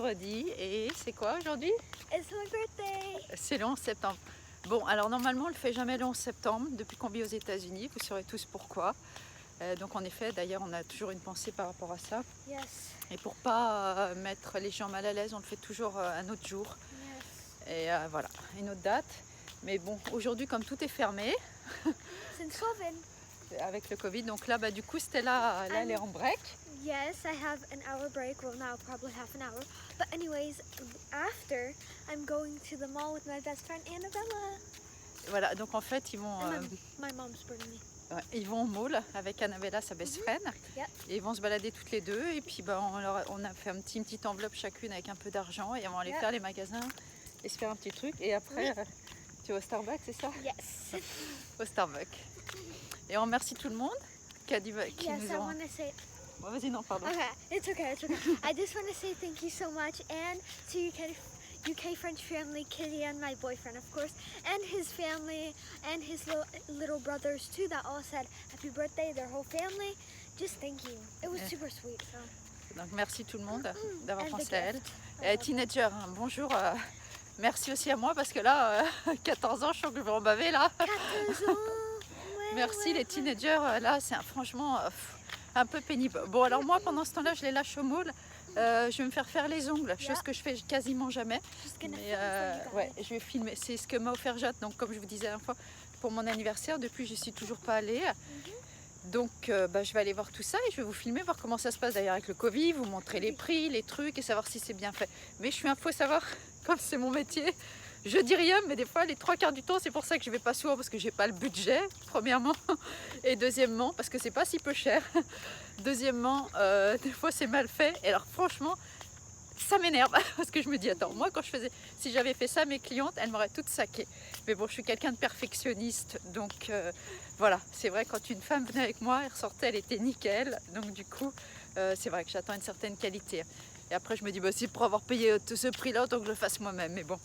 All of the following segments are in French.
vendredi et c'est quoi aujourd'hui? It's my birthday. C'est le 11 septembre. Bon, alors normalement on ne le fait jamais le 11 septembre depuis qu'on vit aux États-Unis, vous saurez tous pourquoi. Donc en effet, d'ailleurs on a toujours une pensée par rapport à ça. Yes. Et pour pas mettre les gens mal à l'aise, on le fait toujours un autre jour. Yes. Et voilà, une autre date. Mais bon, aujourd'hui comme tout est fermé, Since COVID. avec le Covid, donc là du coup Stella, là elle est en break. Yes, I have an hour break. Well, now probably half an hour. But anyways, after I'm going to the mall with my best friend Annabella. Voilà, donc en fait ils vont... And my mom's bringing me. Ouais, ils vont au mall avec Annabella, sa best friend, Yep. et ils vont se balader toutes les deux. Et puis on a fait une petite enveloppe chacune avec un peu d'argent et on va aller faire les magasins et se faire un petit truc. Et après, tu vas au Starbucks, c'est ça? Yes. Au Starbucks. Et on remercie tout le monde qui yes, nous I ont... want to say. Bon, vas-y, non, pardon. Okay, it's okay. I just want to say thank you so much, and to UK French family, Kitty and my boyfriend, of course, and his family, and his little brothers too, that all said happy birthday, their whole family. Just thank you. It was super sweet. So. Donc merci tout le monde d'avoir And pensé the à elle. gift. Teenager, hein, bonjour. Merci aussi à moi parce que là, 14 ans, je sens que je vais en baver là. 14 ans. Merci les teenagers, là c'est franchement un peu pénible. Bon alors moi pendant ce temps-là je les lâche au mall, je vais me faire les ongles, chose que je fais quasiment jamais. Mais ouais, je vais filmer, c'est ce que m'a offert Jade, donc comme je vous disais la dernière fois pour mon anniversaire, depuis je suis toujours pas allée. Donc je vais aller voir tout ça et je vais vous filmer, voir comment ça se passe d'ailleurs avec le Covid, vous montrer les prix, les trucs et savoir si c'est bien fait. Mais je suis un peu savoir, comme c'est mon métier, je dis rien, mais des fois les 3/4 du temps c'est pour ça que je vais pas souvent parce que j'ai pas le budget, premièrement, et deuxièmement parce que c'est pas si peu cher. Deuxièmement, des fois c'est mal fait. Et alors franchement, ça m'énerve parce que je me dis attends, moi quand si j'avais fait ça à mes clientes, elles m'auraient toutes saquées. Mais bon, je suis quelqu'un de perfectionniste, donc voilà, c'est vrai quand une femme venait avec moi, elle ressortait, elle était nickel. Donc du coup, c'est vrai que j'attends une certaine qualité. Et après je me dis c'est pour avoir payé tout ce prix-là, autant que je le fasse moi-même. Mais bon.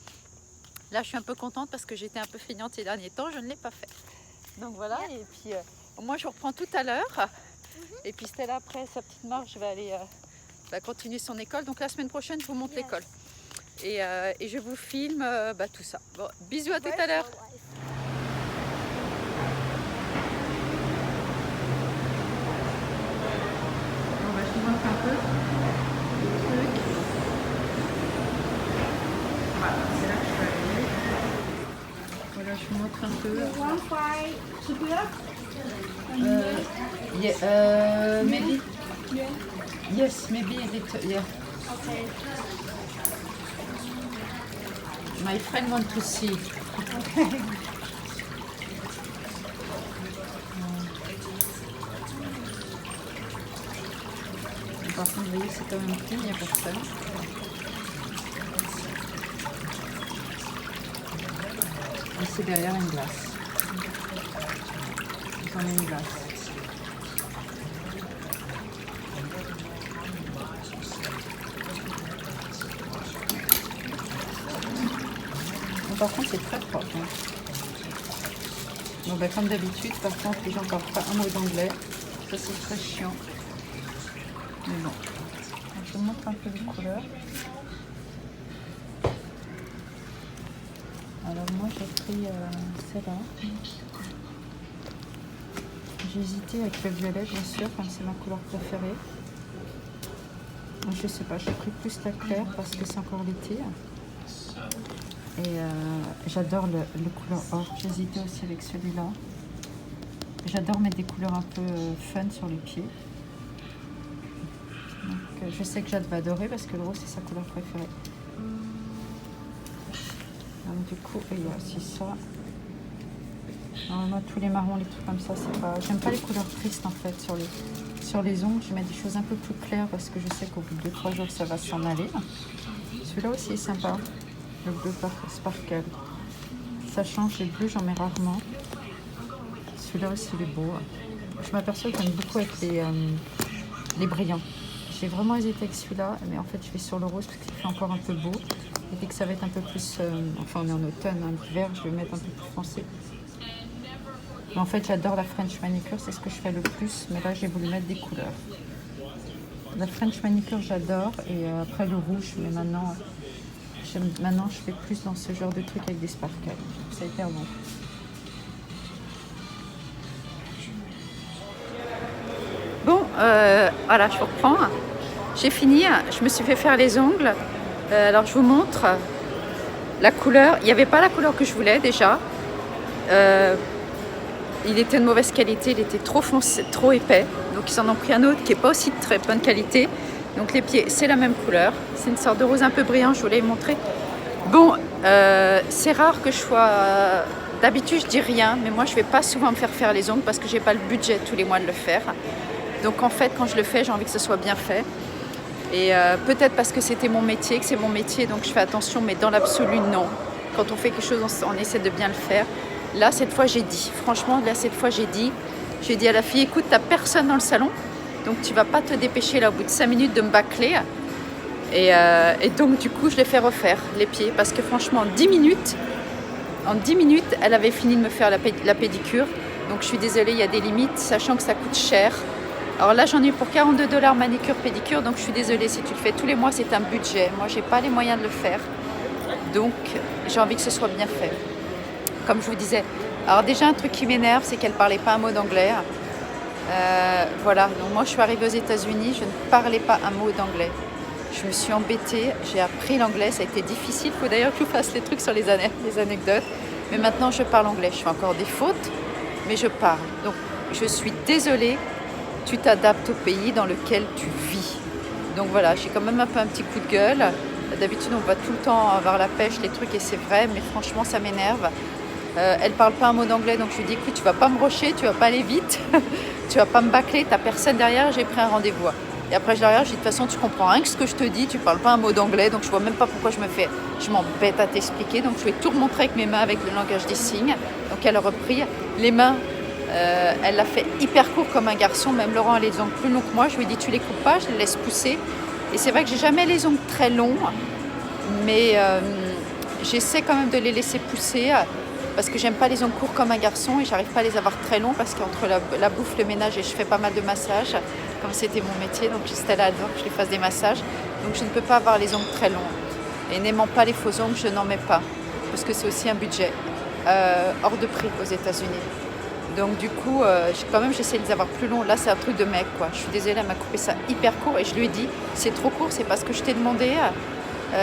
Là, je suis un peu contente parce que j'étais un peu feignante ces derniers temps, je ne l'ai pas fait. Donc voilà, et puis moi je reprends tout à l'heure. Et puis Stella, après sa petite marche, va aller continuer son école. Donc la semaine prochaine, je vous montre l'école. Et je vous filme tout ça. Bon, bisous, à tout à l'heure. On va filmer un peu le truc. Voilà, c'est là que je vais aller. Voilà, je vous montre un peu. Maybe. Yes, maybe a little. Yeah. Okay. My friend want to see. Okay. Par contre, vous voyez, c'est quand même clean, il n'y a personne. Et c'est derrière une glace. J'en ai une glace. Par contre, c'est très propre. Hein. Bon, comme d'habitude, par contre, les gens ne parlent pas un mot d'anglais. Ça, c'est très chiant. Mais bon. Donc, je vous montre un peu les couleurs. Alors, moi, j'ai pris celle-là. J'ai hésité avec le violet, bien sûr, comme c'est ma couleur préférée. Je sais pas, j'ai pris plus la claire parce que c'est encore l'été. Et j'adore le couleur or. J'ai hésité aussi avec celui-là. J'adore mettre des couleurs un peu fun sur les pieds. Donc, je sais que Jade va adorer parce que le rose c'est sa couleur préférée. Donc, du coup, il y a aussi ça. Alors, moi, tous les marrons, les trucs comme ça, c'est pas. J'aime pas les couleurs tristes en fait sur les ongles. Je mets des choses un peu plus claires parce que je sais qu'au bout de 2-3 jours ça va s'en aller. Celui-là aussi est sympa. Le bleu sparkle. Ça change, les bleus, j'en mets rarement. Celui-là aussi, il est beau. Je m'aperçois que j'aime beaucoup avec les brillants. J'ai vraiment hésité avec celui-là, mais en fait, je vais sur le rose parce qu'il fait encore un peu beau. Et dès que ça va être un peu plus... enfin, on est en automne, hein, l'hiver, je vais mettre un peu plus foncé. Mais en fait, j'adore la French manicure, c'est ce que je fais le plus. Mais là, j'ai voulu mettre des couleurs. La French manicure, j'adore. Et après le rouge, mais maintenant, je fais plus dans ce genre de truc avec des sparkles. C'est hyper bon. Bon, voilà, je reprends. J'ai fini. Je me suis fait faire les ongles. Alors, je vous montre la couleur. Il n'y avait pas la couleur que je voulais déjà. Il était de mauvaise qualité, il était trop foncé, trop épais. Donc ils en ont pris un autre qui n'est pas aussi de très bonne qualité. Donc les pieds, c'est la même couleur. C'est une sorte de rose un peu brillant, je voulais vous montrer. Bon, c'est rare que je sois... D'habitude, je dis rien, mais moi, je ne vais pas souvent me faire les ongles parce que je n'ai pas le budget tous les mois de le faire. Donc en fait, quand je le fais, j'ai envie que ce soit bien fait. Et peut-être parce que c'était mon métier, que c'est mon métier, donc je fais attention, mais dans l'absolu, non. Quand on fait quelque chose, on essaie de bien le faire. Là, cette fois, j'ai dit. Franchement, là, cette fois, j'ai dit à la fille, écoute, t'as personne dans le salon, donc tu vas pas te dépêcher là au bout de 5 minutes de me bâcler. Et donc, du coup, je l'ai fait refaire, les pieds, parce que franchement, en 10 minutes, elle avait fini de me faire la pédicure. Donc, je suis désolée, il y a des limites, sachant que ça coûte cher. Alors là, j'en ai pour 42 $ manicure, pédicure, donc je suis désolée, si tu le fais tous les mois, c'est un budget. Moi, j'ai pas les moyens de le faire, donc j'ai envie que ce soit bien fait. Comme je vous disais, alors déjà un truc qui m'énerve, c'est qu'elle ne parlait pas un mot d'anglais. Voilà, donc moi je suis arrivée aux États-Unis, je ne parlais pas un mot d'anglais. Je me suis embêtée, j'ai appris l'anglais, ça a été difficile. Il faut d'ailleurs que je fasse les trucs sur les anecdotes. Mais maintenant je parle anglais, je fais encore des fautes, mais je parle. Donc je suis désolée, tu t'adaptes au pays dans lequel tu vis. Donc voilà, j'ai quand même un peu un petit coup de gueule. D'habitude on va tout le temps avoir la pêche, les trucs, et c'est vrai, mais franchement ça m'énerve. Elle parle pas un mot d'anglais, donc je lui dis écoute, tu vas pas me rusher, tu vas pas aller vite, tu vas pas me bâcler, t'as personne derrière, j'ai pris un rendez-vous. Et après je la regarde, je dis de toute façon tu comprends rien que ce que je te dis, tu parles pas un mot d'anglais, donc je vois même pas pourquoi je m'embête à t'expliquer. Donc je vais tout remontrer avec mes mains avec le langage des signes. Donc elle a repris les mains, elle l'a fait hyper court comme un garçon, même Laurent a les ongles plus longs que moi, je lui dis tu les coupes pas, je les laisse pousser. Et c'est vrai que j'ai jamais les ongles très longs, mais j'essaie quand même de les laisser pousser. Parce que j'aime pas les ongles courts comme un garçon et j'arrive pas à les avoir très longs parce qu'entre la bouffe, le ménage, et je fais pas mal de massages, comme c'était mon métier, donc Stella adore que je lui fasse des massages, donc je ne peux pas avoir les ongles très longs. Et n'aimant pas les faux ongles, je n'en mets pas, parce que c'est aussi un budget hors de prix aux États-Unis. Donc du coup, quand même, j'essaie de les avoir plus longs. Là, c'est un truc de mec, quoi. Je suis désolée, elle m'a coupé ça hyper court et je lui ai dit, c'est trop court, c'est pas ce que je t'ai demandé,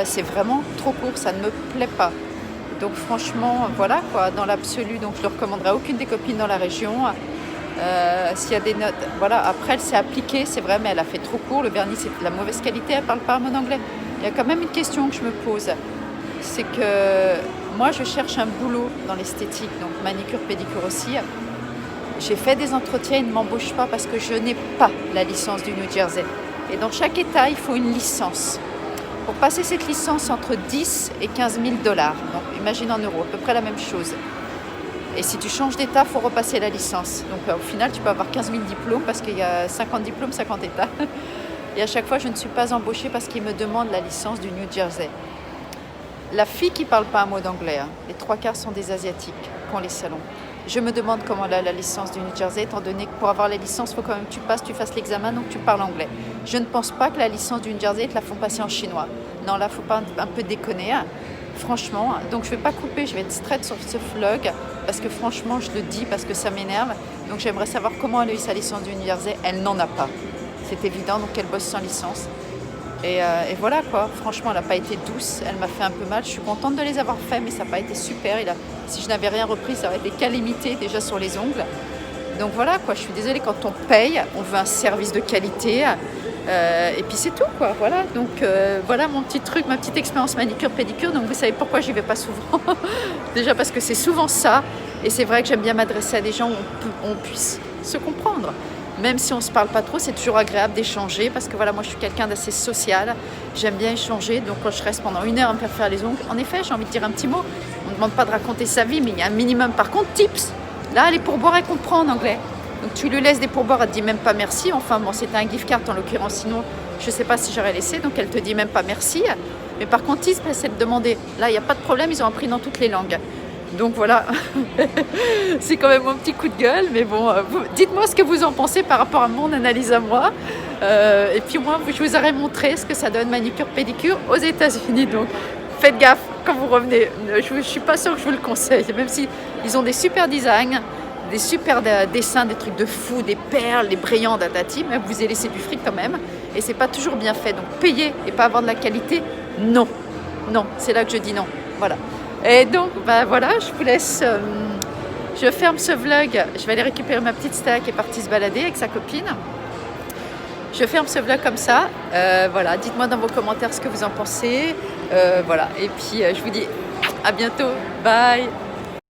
c'est vraiment trop court, ça ne me plaît pas. Donc franchement, voilà quoi, dans l'absolu, donc je ne le recommanderai à aucune des copines dans la région. S'il y a des notes, voilà, après elle s'est appliquée, c'est vrai, mais elle a fait trop court, le vernis c'est de la mauvaise qualité, elle ne parle pas un mot d'anglais. Il y a quand même une question que je me pose, c'est que moi je cherche un boulot dans l'esthétique, donc manicure, pédicure aussi. J'ai fait des entretiens, ils ne m'embauchent pas parce que je n'ai pas la licence du New Jersey. Et dans chaque État, il faut une licence. Pour passer cette licence entre 10 et 15 000 $, donc imagine en euros, à peu près la même chose. Et si tu changes d'État, il faut repasser la licence. Donc au final, tu peux avoir 15 000 diplômes parce qu'il y a 50 diplômes, 50 États. Et à chaque fois, je ne suis pas embauchée parce qu'ils me demandent la licence du New Jersey. La fille qui ne parle pas un mot d'anglais, les 3/4 sont des Asiatiques qui ont les salons. Je me demande comment elle a la licence du New Jersey, étant donné que pour avoir la licence, il faut quand même que tu fasses l'examen, donc tu parles anglais. Je ne pense pas que la licence du New Jersey, te la font passer en chinois. Non, là, il ne faut pas un peu déconner, franchement. Donc, je ne vais pas couper, je vais être straight sur ce vlog, parce que franchement, je le dis, parce que ça m'énerve. Donc, j'aimerais savoir comment elle a eu sa licence du New Jersey. Elle n'en a pas. C'est évident, donc elle bosse sans licence. Et voilà quoi, franchement elle n'a pas été douce, elle m'a fait un peu mal, je suis contente de les avoir fait mais ça n'a pas été super, si je n'avais rien repris ça aurait été qu'à limiter déjà sur les ongles. Donc voilà quoi, je suis désolée, quand on paye, on veut un service de qualité et puis c'est tout quoi, voilà. Donc voilà mon petit truc, ma petite expérience manicure pédicure, donc vous savez pourquoi j'y vais pas souvent. Déjà parce que c'est souvent ça et c'est vrai que j'aime bien m'adresser à des gens où on puisse se comprendre. Même si on ne se parle pas trop, c'est toujours agréable d'échanger parce que voilà, moi je suis quelqu'un d'assez social, j'aime bien échanger, donc quand je reste pendant 1 heure à me faire les ongles, en effet j'ai envie de dire un petit mot, on ne demande pas de raconter sa vie, mais il y a un minimum. Par contre, tips, là les pourboires elle comprend en anglais, donc tu lui laisses des pourboires, elle te dit même pas merci, enfin bon c'était un gift card en l'occurrence, sinon je ne sais pas si j'aurais laissé, donc elle te dit même pas merci, mais par contre tips, c'est de demander, là il n'y a pas de problème, ils ont appris dans toutes les langues. Donc voilà, c'est quand même mon petit coup de gueule, mais bon, dites-moi ce que vous en pensez par rapport à mon analyse à moi. Et puis moi, je vous aurais montré ce que ça donne manicure-pédicure aux États-Unis. Donc faites gaffe quand vous revenez. Je ne suis pas sûre que je vous le conseille, même si ils ont des super designs, des super dessins, des trucs de fou, des perles, des brillants, datati, mais vous y laissez du fric quand même. Et c'est pas toujours bien fait. Donc payer et pas avoir de la qualité, non. Non, c'est là que je dis non. Voilà. Et donc, bah voilà, je vous laisse. Je ferme ce vlog. Je vais aller récupérer ma petite Stéa qui est partie se balader avec sa copine. Je ferme ce vlog comme ça. Voilà, dites-moi dans vos commentaires ce que vous en pensez. Voilà, et puis je vous dis à bientôt. Bye!